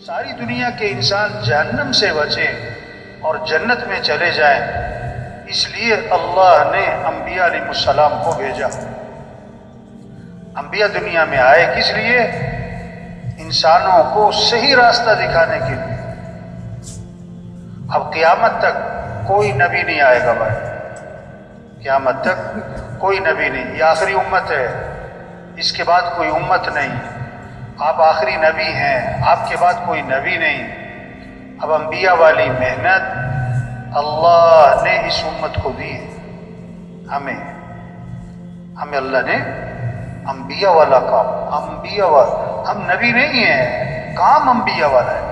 ساری دنیا کے انسان جہنم سے بچیں اور جنت میں چلے جائیں، اس لیے اللہ نے انبیاء علیہ السلام کو بھیجا۔ انبیاء دنیا میں آئے کس لیے؟ انسانوں کو صحیح راستہ دکھانے کے لیے۔ اب قیامت تک کوئی نبی نہیں آئے گا بھائی، قیامت تک کوئی نبی نہیں، یہ آخری امت ہے، اس کے بعد کوئی امت نہیں۔ آپ آخری نبی ہیں، آپ کے بعد کوئی نبی نہیں۔ اب انبیاء والی محنت اللہ نے اس امت کو دی ہے، ہمیں اللہ نے انبیاء والا کام، انبیاء والا، ہم نبی نہیں ہیں، کام انبیاء والا ہے۔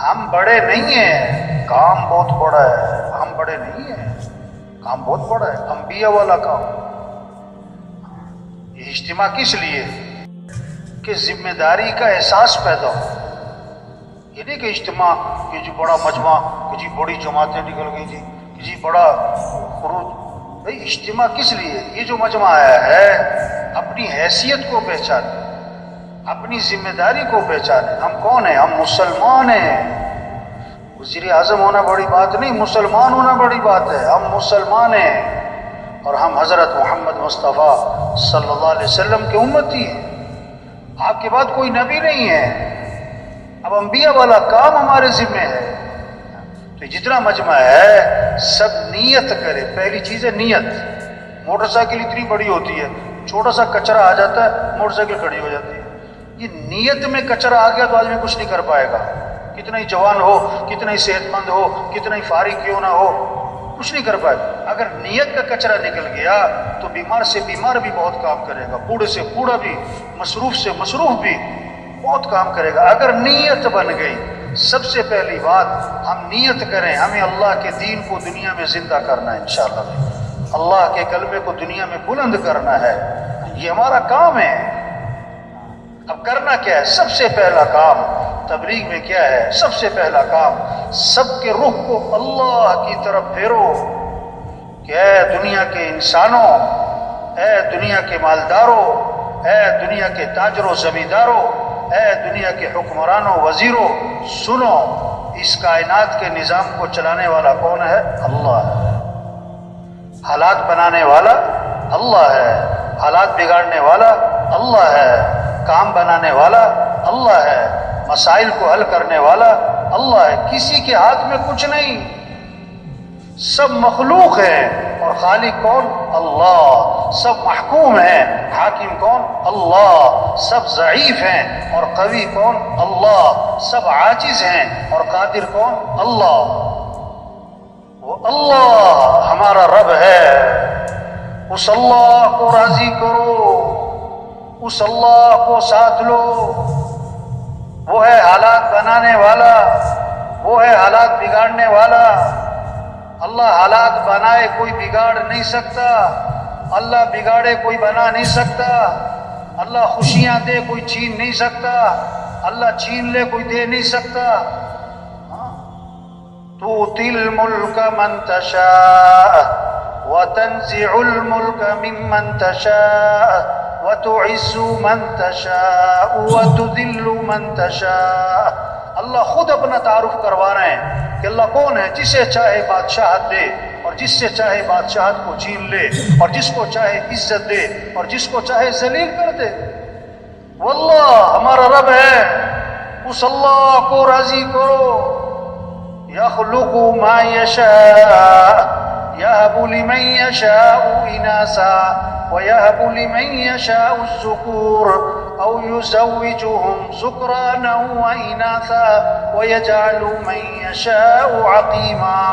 ہم بڑے نہیں ہیں، کام بہت بڑا ہے، ہم بڑے نہیں ہیں، کام بہت بڑا ہے، انبیاء والا کام۔ یہ اجتماع کس لیے؟ کہ ذمہ داری کا احساس پیدا ہو۔ یہ نہیں کہ اجتماع کہ جی بڑا مجمع، کہ جی بڑی جماعتیں نکل گئی تھی، کہ جی بڑا خروج۔ بھئی اجتماع کس لیے؟ یہ جو مجمع آیا ہے اپنی حیثیت کو پہچانے، اپنی ذمہ داری کو پہچانے۔ ہم کون ہیں؟ ہم مسلمان ہیں۔ وزیر اعظم ہونا بڑی بات نہیں، مسلمان ہونا بڑی بات ہے۔ ہم مسلمان ہیں اور ہم حضرت محمد مصطفیٰ صلی اللہ علیہ وسلم کے امتی ہیں۔ آپ کے بعد کوئی نبی نہیں ہے۔ اب انبیاء والا کام ہمارے ذمہ ہے۔ تو جتنا مجمع ہے سب نیت کرے۔ پہلی چیز ہے نیت۔ موٹر سائیکل اتنی بڑی ہوتی ہے، چھوٹا سا کچرا آ جاتا ہے موٹر سائیکل کھڑی ہو جاتی ہے۔ یہ نیت میں کچرا آ گیا تو آدمی کچھ نہیں کر پائے گا، کتنا ہی جوان ہو، کتنا ہی صحت مند ہو، کتنا ہی فارغ کیوں نہ ہو، کچھ نہیں کر پائے گا۔ اگر نیت کا کچرا نکل گیا تو بیمار سے بیمار بھی بہت کام کرے گا، بوڑھے سے بوڑھا بھی، مصروف سے مصروف بھی بہت کام کرے گا۔ اگر نیت بن گئی، سب سے پہلی بات ہم نیت کریں، ہمیں اللہ کے دین کو دنیا میں زندہ کرنا ہے انشاءاللہ، اللہ کے کلمے کو دنیا میں بلند کرنا ہے، یہ ہمارا کام ہے۔ اب کرنا کیا ہے؟ سب سے پہلا کام تبلیغ میں کیا ہے؟ سب سے پہلا کام سب کے رخ کو اللہ کی طرف پھیرو کہ اے دنیا کے انسانوں، اے دنیا کے مالداروں، اے دنیا کے تاجروں زمینداروں، اے دنیا کے حکمرانوں وزیروں، سنو، اس کائنات کے نظام کو چلانے والا کون ہے؟ اللہ ہے۔ حالات بنانے والا اللہ ہے، حالات بگاڑنے والا اللہ ہے، کام بنانے والا اللہ ہے، مسائل کو حل کرنے والا اللہ ہے۔ کسی کے ہاتھ میں کچھ نہیں، سب مخلوق ہیں اور خالق کون؟ اللہ۔ سب محکوم ہیں، حاکم کون؟ اللہ۔ سب ضعیف ہیں اور قوی کون؟ اللہ۔ سب عاجز ہیں اور قادر کون؟ اللہ۔ وہ اللہ ہمارا رب ہے، اس اللہ کو راضی کرو، اس اللہ کو ساتھ لو۔ وہ ہے حالات بنانے والا، وہ ہے حالات بگاڑنے والا۔ اللہ حالات بنائے کوئی بگاڑ نہیں سکتا، اللہ بگاڑے کوئی بنا نہیں سکتا، اللہ خوشیاں دے کوئی چھین نہیں سکتا، اللہ چھین لے کوئی دے نہیں سکتا۔ تؤتی الملک من تشاء وتنزع الملک ممن تشاء وتعز من تشاء وتذل من تشاء۔ اللہ خود اپنا تعارف کروا رہے ہیں کہ اللہ کون ہے؟ جسے چاہے بادشاہت دے اور جس سے چاہے بادشاہت کو چھین لے، اور جس کو چاہے عزت دے اور جس کو چاہے ذلیل کر دے۔ واللہ ہمارا رب ہے، اس اللہ کو راضی کرو۔ یخلق ما یشاء یہب لمن یشاء اناثا وَيَهَبُ لِمَن يَشَاءُ الذُّكُورَ أَوْ يُزَوِّجُهُمْ ذُكْرَانًا وَإِنَاثًا وَيَجْعَلُ مَن يَشَاءُ عَقِيمًا۔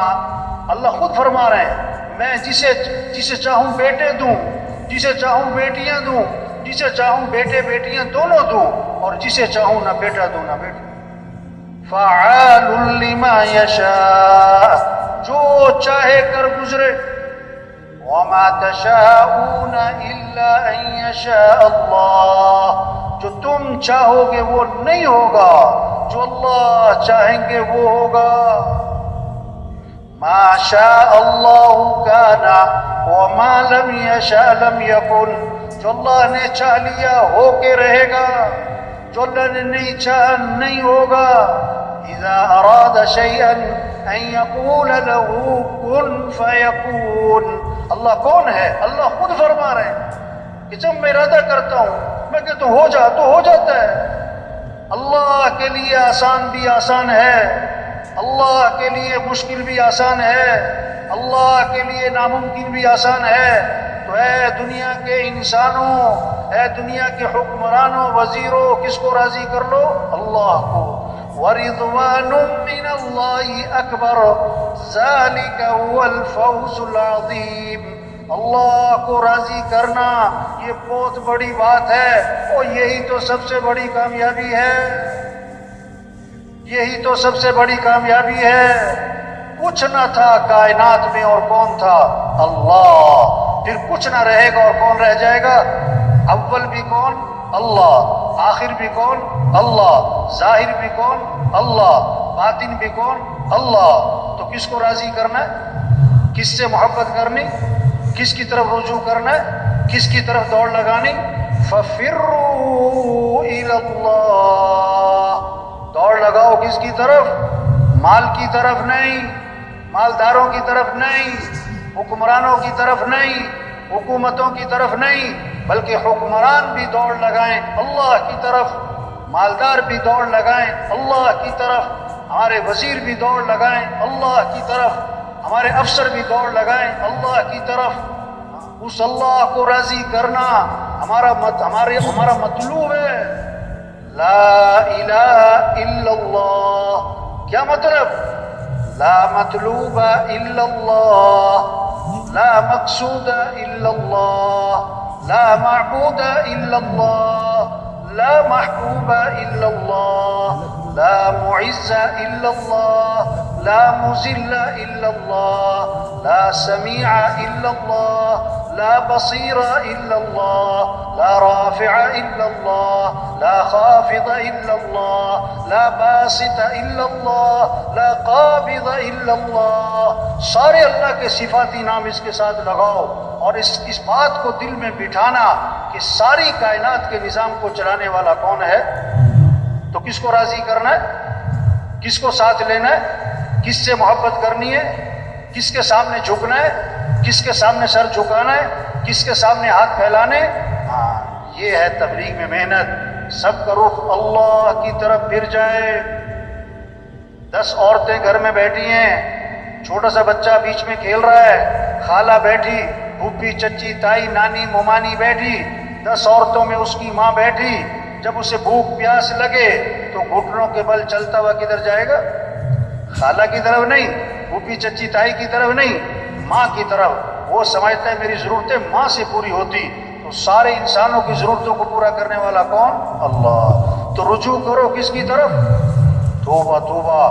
اللہ خود فرما رہے ہیں میں جسے چاہوں بیٹے دوں، جسے چاہوں بیٹیاں دوں، جسے چاہوں بیٹے بیٹیاں دونوں دوں، اور جسے چاہوں نہ بیٹا دوں نہ بیٹی۔ فَعَالٌ لِمَا يَشَاءُ، جو چاہے کر گزرے۔ وَمَا تَشَاءُونَ إِلَّا أَن يَشَاءَ اللَّهُ، جو تم چاہو گے وہ نہیں ہوگا، جو اللہ چاہیں گے وہ ہوگا۔ مَا شَاءَ اللَّهُ كَانَ وَمَا لَمْ يَشَاء لَمْ يَكُنْ، جو اللہ نے چاہ لیا ہو کے رہے گا، جو اللہ نے نہیں چاہا نہیں ہوگا. اذا اراد شيئا ان يقول له كن فيكون. اللہ کون ہے؟ اللہ خود فرما رہے ہیں کہ جب میں ارادہ کرتا ہوں میں کہتا ہوں ہو جا تو ہو جاتا ہے. اللہ کے لیے آسان بھی آسان ہے، اللہ کے لیے مشکل بھی آسان ہے، اللہ کے لیے ناممکن بھی آسان ہے. تو اے دنیا کے انسانوں، اے دنیا کے حکمرانوں، وزیروں، کس کو راضی کر لو؟ اللہ کو. وَرِضْوَانٌ مِّنَ اللَّهِ أَكْبَرُ ذَلِكَ هُوَ الْفَوْزُ الْعَظِيمُ. اللہ کو راضی کرنا یہ بہت بڑی بات ہے، اور یہی تو سب سے بڑی کامیابی ہے، یہی تو سب سے بڑی کامیابی ہے. کچھ نہ تھا کائنات میں اور کون تھا؟ اللہ. پھر کچھ نہ رہے گا اور کون رہ جائے گا؟ اول بھی کون؟ اللہ. آخر بھی کون؟ اللہ. ظاہر بھی کون؟ اللہ. باطن بھی کون؟ اللہ. تو کس کو راضی کرنا ہے؟ کس سے محبت کرنی؟ کس کی طرف رجوع کرنا ہے؟ کس کی طرف دوڑ لگانی؟ فَفِرُّوا إِلَى اللَّهِ. دوڑ لگاؤ کس کی طرف؟ مال کی طرف نہیں، مالداروں کی طرف نہیں، حکمرانوں کی طرف نہیں، حکومتوں کی طرف نہیں، بلکہ حکمران بھی دوڑ لگائیں اللہ کی طرف، مالدار بھی دوڑ لگائیں اللہ کی طرف، ہمارے وزیر بھی دوڑ لگائیں اللہ کی طرف، ہمارے افسر بھی دوڑ لگائیں اللہ کی طرف. اس اللہ کو راضی کرنا ہمارا مطلوب ہے. لا الہ الا اللہ. کیا مطلب؟ لا مطلوب الا اللہ، لا مقصود الا اللہ، لا معبود الا اللہ، لا محبوب الا اللہ، لا معز الا اللہ، لا مذل الا اللہ، لا سمیع الا اللہ، لا بصیر الا اللہ، لا رافع الا اللہ، لا خافض الا اللہ، لا باسط الا اللہ، لا قابض الا اللہ. سارے اللہ کے صفاتی نام اس کے ساتھ لگاؤ اور اس بات کو دل میں بٹھانا کہ ساری کائنات کے نظام کو چلانے والا کون ہے. تو کس کو راضی کرنا ہے؟ کس کو ساتھ لینا ہے؟ کس سے محبت کرنی ہے؟ کس کے سامنے جھکنا ہے؟ کس کے سامنے سر جھکانا ہے؟ کس کے سامنے ہاتھ پھیلانے؟ ہاں، یہ ہے تبلیغ میں محنت. سب کا رخ اللہ کی طرف پھر جائے. 10 عورتیں گھر میں بیٹھی ہیں، چھوٹا سا بچہ بیچ میں کھیل رہا ہے، خالہ بیٹھی، پھوپھی، چچی، تائی، نانی، ممانی بیٹھی، 10 عورتوں میں اس کی ماں بیٹھی. جب اسے بھوک پیاس لگے تو گھٹنوں کے بل چلتا ہوا کدھر جائے گا؟ خالہ کی طرف نہیں، پھوپھی، چچی، تائی کی طرف نہیں، ماں کی طرف. وہ سمجھتا ہے میری ضرورتیں ماں سے پوری ہوتی. تو سارے انسانوں کی ضرورتوں کو پورا کرنے والا کون؟ اللہ. تو رجوع کرو کس کی طرف؟ توبہ توبہ.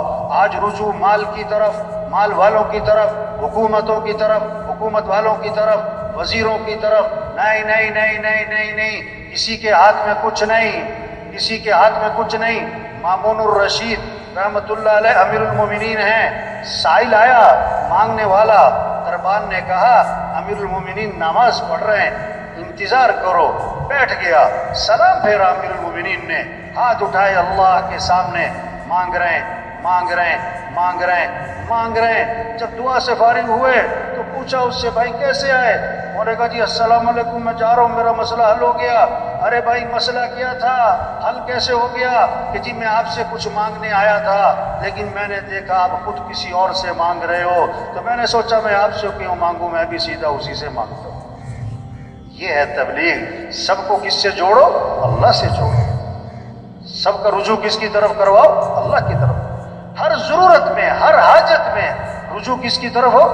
آج رجوع مال کی طرف، مال والوں کی طرف، حکومتوں کی طرف، حکومت والوں کی طرف، وزیروں کی طرف. نہیں نہیں نہیں نہیں نہیں نہیں، کسی کے ہاتھ میں کچھ نہیں، کسی کے ہاتھ میں کچھ نہیں. مامون الرشید رحمت اللہ علیہ امیر المومنین ہیں. سائل آیا مانگنے والا، دربان نے کہا امیر المومنین نماز پڑھ رہے ہیں، انتظار کرو. بیٹھ گیا، سلام پھیرا امیر المومنین نے، ہاتھ اٹھائے اللہ کے سامنے، مانگ رہے ہیں مانگ رہے ہیں مانگ رہے ہیں مانگ رہے ہیں. جب دعا سے فارغ ہوئے تو پوچھا اس سے بھائی کیسے آئے؟ انہوں نے کہا جی السلام علیکم، میں جا رہا ہوں، میرا مسئلہ حل ہو گیا. ارے بھائی مسئلہ کیا تھا؟ حل کیسے ہو گیا؟ کہ جی میں آپ سے کچھ مانگنے آیا تھا لیکن میں نے دیکھا آپ خود کسی اور سے مانگ رہے ہو تو میں نے سوچا میں آپ سے کیوں مانگوں، میں بھی سیدھا اسی سے مانگتا ہوں. یہ ہے تبلیغ. سب کو کس سے جوڑو؟ اللہ سے جوڑو. سب کا رجوع کس کی طرف کرواؤ؟ اللہ کی طرف. ہر ضرورت میں، ہر حاجت میں رجوع کس کی طرف ہو؟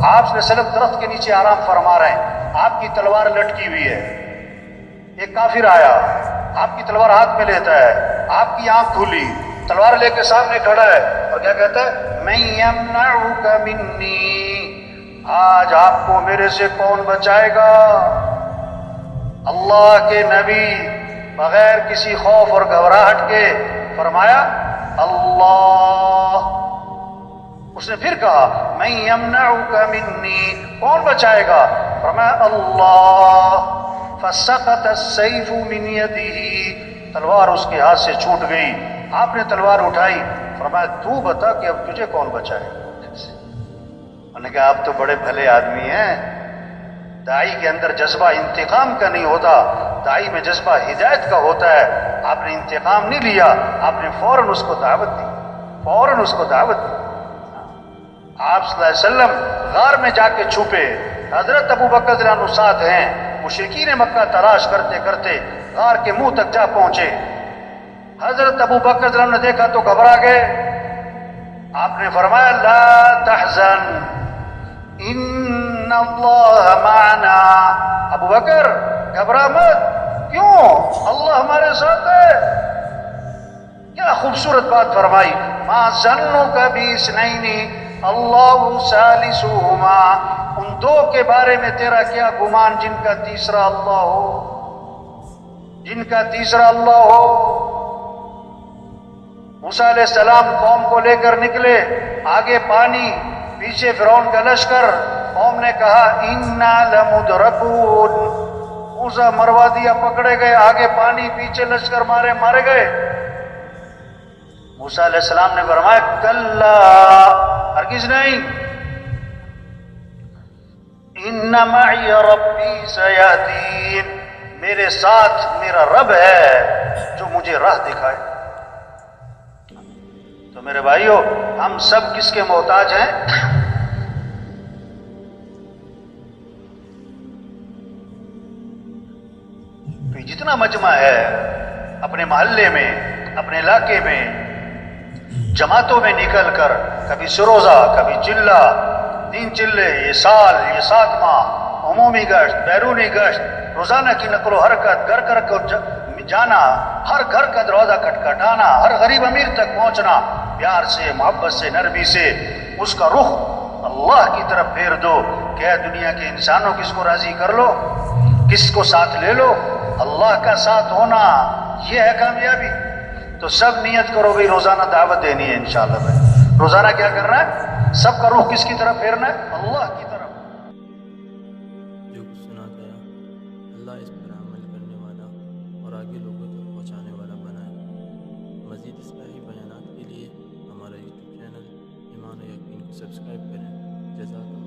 آپ نے سلف درخت کے نیچے آرام فرما رہے ہیں، آپ کی تلوار لٹکی ہوئی ہے. ایک کافر آیا، آپ کی تلوار ہاتھ میں لیتا ہے، آپ کی آنکھ کھلی، تلوار لے کے سامنے کھڑا ہے اور کیا کہتا ہے؟ من یمنعک منی، آج آپ کو میرے سے کون بچائے گا؟ اللہ کے نبی بغیر کسی خوف اور گھبراہٹ کے فرمایا اللہ. اس نے پھر کہا من یمنعک منی، کون بچائے گا؟ فرمایا اللہ. فسقط السیف من یدہ، تلوار اس کے ہاتھ سے چھوٹ گئی. آپ نے تلوار اٹھائی, فرمایا تو بتا کہ اب تجھے کون بچائے. انہوں نے کہا آپ تو بڑے بھلے آدمی ہیں, داعی کے اندر جذبہ انتقام کا نہیں ہوتا, داعی میں جذبہ ہدایت کا ہوتا ہے. آپ نے انتقام نہیں لیا, آپ نے فوراً اس کو دعوت دی, فوراً اس کو دعوت دی. آپ صلی اللہ علیہ وسلم غار میں جا کے چھپے, حضرت ابو بکر رضی اللہ عنہ ساتھ ہیں. مشرکین مکہ تلاش کرتے کرتے غار کے منہ تک جا پہنچے. حضرت ابو بکر رضی اللہ عنہ نے دیکھا تو گھبرا گئے. آپ نے فرمایا لا تحزن ان اللہ معنا. ابو بکر گھبرا مت, کیوں, اللہ ہمارے ساتھ ہے. کیا خوبصورت بات فرمائی. ما ظنک باثنین اللہ ثالثہما. ان دو کے بارے میں تیرا کیا گمان جن کا تیسرا اللہ ہو, جن کا تیسرا اللہ ہو. موسیٰ علیہ السلام قوم کو لے کر نکلے, آگے پانی, پیچھے فرعون کا لشکر. قوم نے کہا انا لمدرکون. موسیٰ مروا دیا, پکڑے گئے, آگے پانی, پیچھے لشکر, مارے گئے. موسیٰ علیہ السلام نے فرمایا کلا, ہرگز نہیں, ان معی ربی سیہدین. میرے ساتھ میرا رب ہے جو مجھے راہ دکھائے. تو میرے بھائیو, ہم سب کس کے محتاج ہیں؟ تو جتنا مجمع ہے اپنے محلے میں, اپنے علاقے میں, جماعتوں میں نکل کر, کبھی سروزہ, کبھی چلہ, 3 چلے, یہ سال, یہ 7 ماہ, عمومی گشت, بیرونی گشت, روزانہ کی نقل و حرکت, گھر گھر کو جانا, ہر گھر کا دروازہ کھٹکھٹانا, ہر غریب امیر تک پہنچنا, پیار سے, محبت سے, نرمی سے اس کا رخ اللہ کی طرف پھیر دو کہ اے دنیا کے انسانوں, کس کو راضی کر لو, کس کو ساتھ لے لو, اللہ کا ساتھ ہونا یہ ہے کامیابی. تو سب نیت کرو بھائی روزانہ دعوت دینی ہے انشاءاللہ. بھائی روزانہ کیا کرنا ہے, سب کا رخ کس کی طرف پھیرنا ہے, اللہ کی طرف. جو کچھ سنا گیا اللہ اس پر عمل کرنے والا اور آگے لوگوں تک پہنچانے والا بنائے. مزید اصلاحی بیانات کے لیے ہمارا یوٹیوب چینل ایمان و یقین کو سبسکرائب کریں. جزاک اللہ.